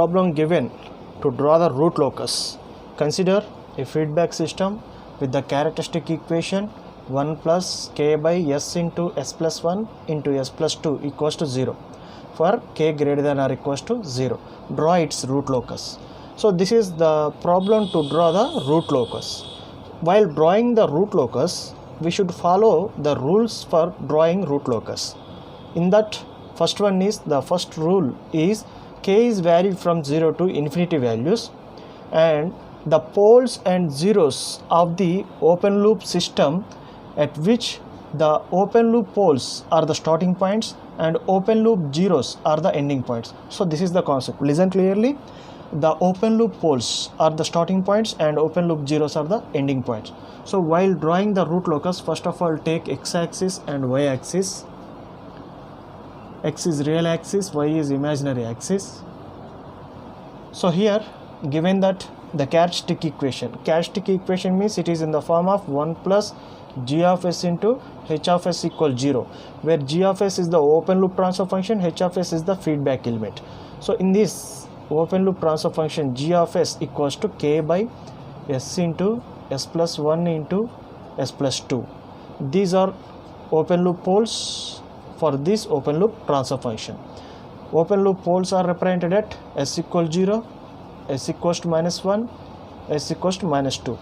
problem given to draw the root locus. Consider a feedback system with the characteristic equation 1 plus k by s into s plus 1 into s plus 2 equals to 0 for k greater than or equals to 0. Draw its root locus. So this is the problem to draw the root locus. While drawing the root locus, we should follow the rules for drawing root locus. In that, first one is, the first rule is k is varied from 0 to infinity values, and the poles and zeros of the open loop system at which the open loop poles are the starting points and open loop zeros are the ending points. So this is the concept. Listen clearly. The open loop poles are the starting points and open loop zeros are the ending points. So while drawing the root locus, first of all take x-axis and y-axis. X is real axis, y is imaginary axis. So here given that the characteristic equation means it is in the form of 1 plus g of s into h of s equals 0, where g of s is the open loop transfer function, h of s is the feedback element. So in this open loop transfer function, g of s equals to k by s into s plus 1 into s plus 2. These are open loop poles for this open loop transfer function. Open loop poles are represented at s equals 0, s equals to minus 1, s equals to minus 2.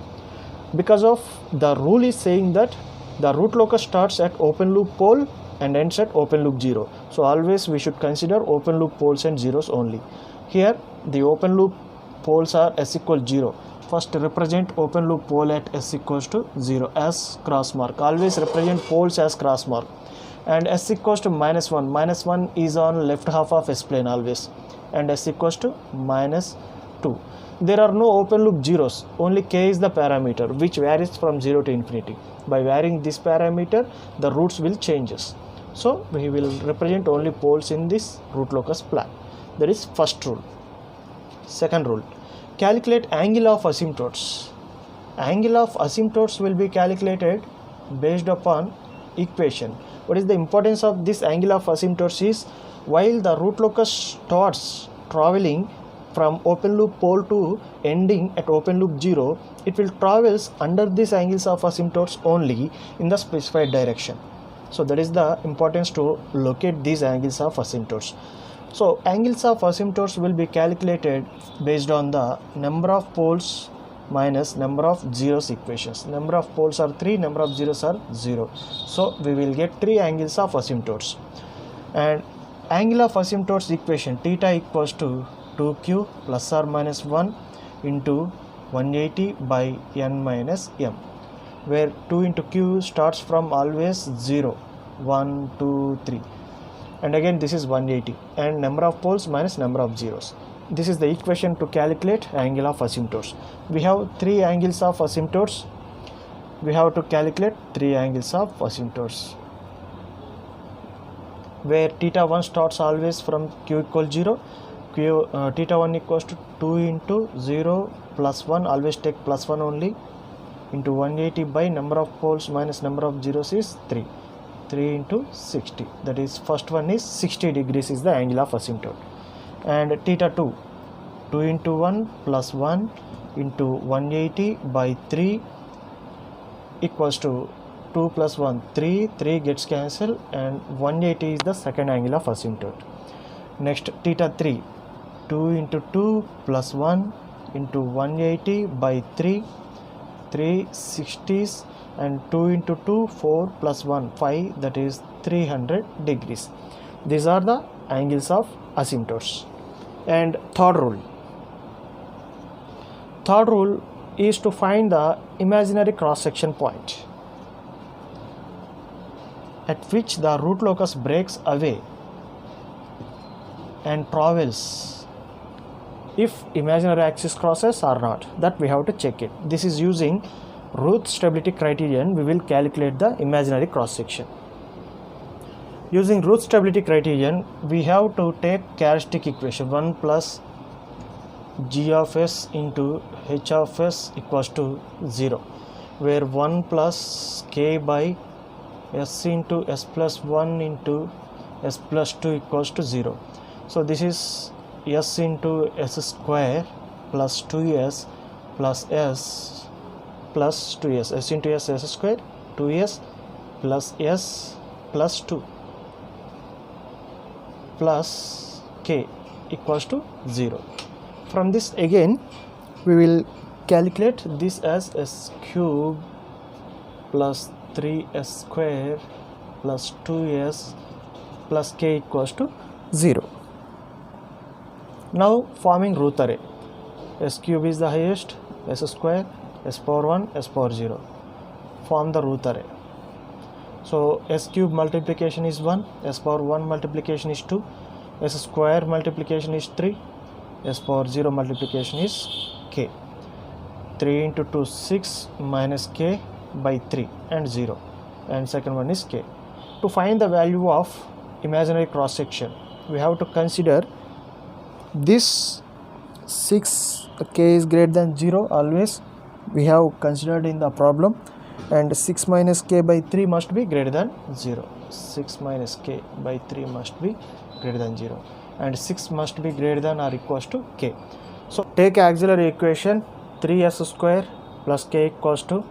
Because of the rule is saying that the root locus starts at open loop pole and ends at open loop 0. So always we should consider open loop poles and zeros only. Here the open loop poles are s equals 0. First represent open loop pole at s equals to 0 as cross mark. Always represent poles as cross mark. And s equals to minus 1. Minus 1 is on left half of s plane always. And s equals to minus 2. There are no open loop zeros, only k is the parameter which varies from 0 to infinity. By varying this parameter, the roots will changes. So we will represent only poles in this root locus plan. That is first rule. Second rule, calculate angle of asymptotes. Angle of asymptotes will be calculated based upon equation. What is the importance of this angle of asymptotes is, while the root locus starts traveling from open loop pole to ending at open loop 0, it will travels under these angles of asymptotes only in the specified direction. So that is the importance to locate these angles of asymptotes. So angles of asymptotes will be calculated based on the number of poles minus number of zeros equations. Number of poles are 3, number of zeros are 0. So we will get 3 angles of asymptotes. And angle of asymptotes equation theta equals to 2q plus or minus 1 into 180 by n minus m, where 2 into q starts from always 0, 1, 2, 3, and again this is 180, and number of poles minus number of zeros. This is the equation to calculate angle of asymptotes. We have 3 angles of asymptotes. We have to calculate 3 angles of asymptotes, where theta 1 starts always from q equals 0. Theta 1 equals to 2 into 0 plus 1, always take plus 1 only, into 180 by number of poles minus number of zeros is 3. 3 into 60, that is first one is 60 degrees is the angle of asymptote. And theta 2, 2 into 1 plus 1 into 180 by 3 equals to 2 plus 1, 3, 3 gets cancelled, and 180 is the second angle of asymptote. Next theta 3, 2 into 2 plus 1 into 180 by 3, 3 60s, and 2 into 2 4 plus 1 5, that is 300 degrees. These are the angles of asymptotes. And third rule is to find the imaginary cross section point at which the root locus breaks away and travels, if imaginary axis crosses or not, that we have to check it. This is using Routh stability criterion. We will calculate the imaginary cross section. Using Routh stability criterion, we have to take characteristic equation 1 plus g of s into h of s equals to 0, where 1 plus k by s into s plus 1 into s plus 2 equals to 0. So this is s into s square plus 2s plus s plus 2s, s into s square, 2s plus s plus 2 plus k equals to 0. From this again we will calculate this as s cube plus 3s square plus 2s plus k equals to 0. Now forming root array, s cube is the highest, s square, s power 1, s power 0, form the root array. So s cube multiplication is 1, s power 1 multiplication is 2, s square multiplication is 3, s power 0 multiplication is k. 3 into 2 6 minus k by 3 and 0, and second one is k. To find the value of imaginary cross section, we have to consider this 6 k is greater than 0 always we have considered in the problem, and 6 minus k by 3 must be greater than 0. 6 minus k by 3 must be greater than 0, and 6 must be greater than or equals to k. So take auxiliary equation 3s square plus k equals to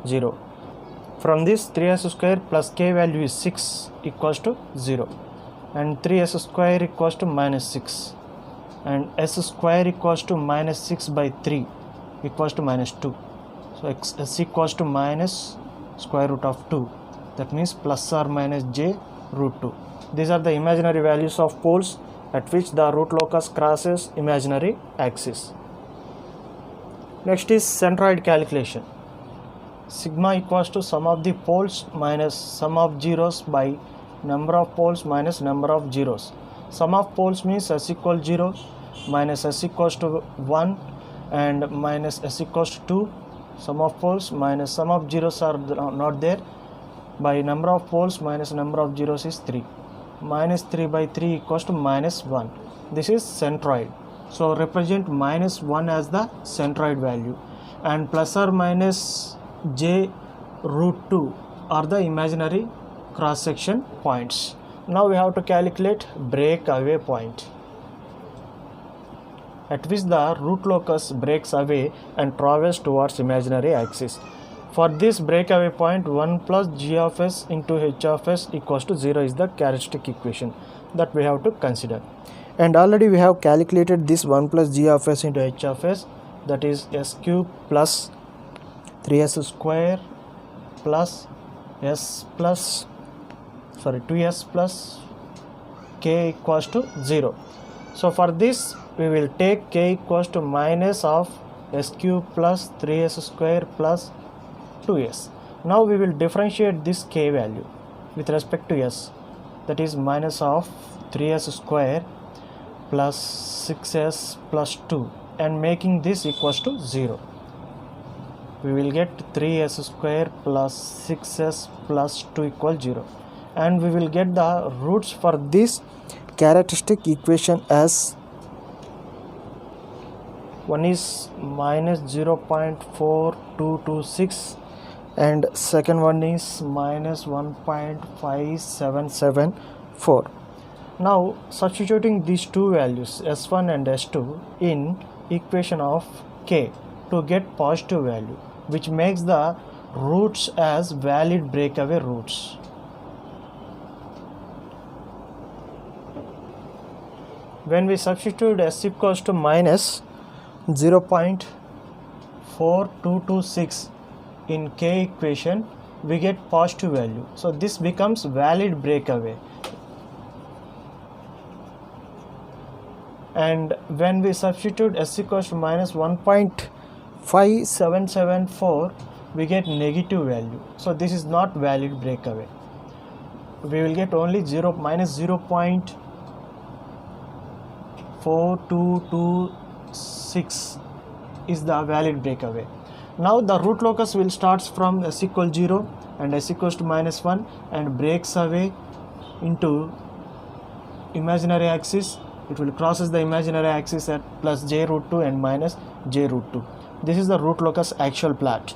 0. From this 3s square plus k value is 6 equals to 0, and 3s square equals to minus 6, and s square equals to minus 6 by 3 equals to minus 2. So s equals to minus square root of 2, that means plus or minus j root 2. These are the imaginary values of poles at which the root locus crosses imaginary axis. Next is centroid calculation. Sigma equals to sum of the poles minus sum of zeros by number of poles minus number of zeros. Sum of poles means s equals 0 minus s equals to 1 and minus s equals to 2. Sum of poles minus sum of zeros are not there, by number of poles minus number of zeros is 3. Minus 3 by 3 equals to minus 1. This is centroid. So represent minus 1 as the centroid value, and plus or minus j root 2 are the imaginary cross section points. Now we have to calculate breakaway point, at which the root locus breaks away and travels towards imaginary axis. For this breakaway point, 1 plus g of s into h of s equals to 0 is the characteristic equation that we have to consider. And already we have calculated this 1 plus g of s into h of s, that is s cube plus 3s square plus s plus 2s plus k equals to 0. So for this we will take k equals to minus of s cube plus 3s square plus 2s. Now we will differentiate this k value with respect to s, that is minus of 3s square plus 6s plus 2, and making this equals to 0. We will get 3s square plus 6s plus 2 equals 0, and we will get the roots for this characteristic equation as one is minus 0.4226 and second one is minus 1.5774. Now substituting these two values s1 and s2 in equation of k to get positive value, which makes the roots as valid breakaway roots. When we substitute s equals to minus 0.4226 in k equation, we get positive value. So this becomes valid breakaway. And when we substitute s equals to minus 1.5774, we get negative value. So this is not valid breakaway. We will get only minus 0.4226 is the valid breakaway. Now the root locus will start from s equals 0 and s equals to minus 1 and breaks away into imaginary axis. It will crosses the imaginary axis at plus j root 2 and minus j root 2. This is the root locus actual plot.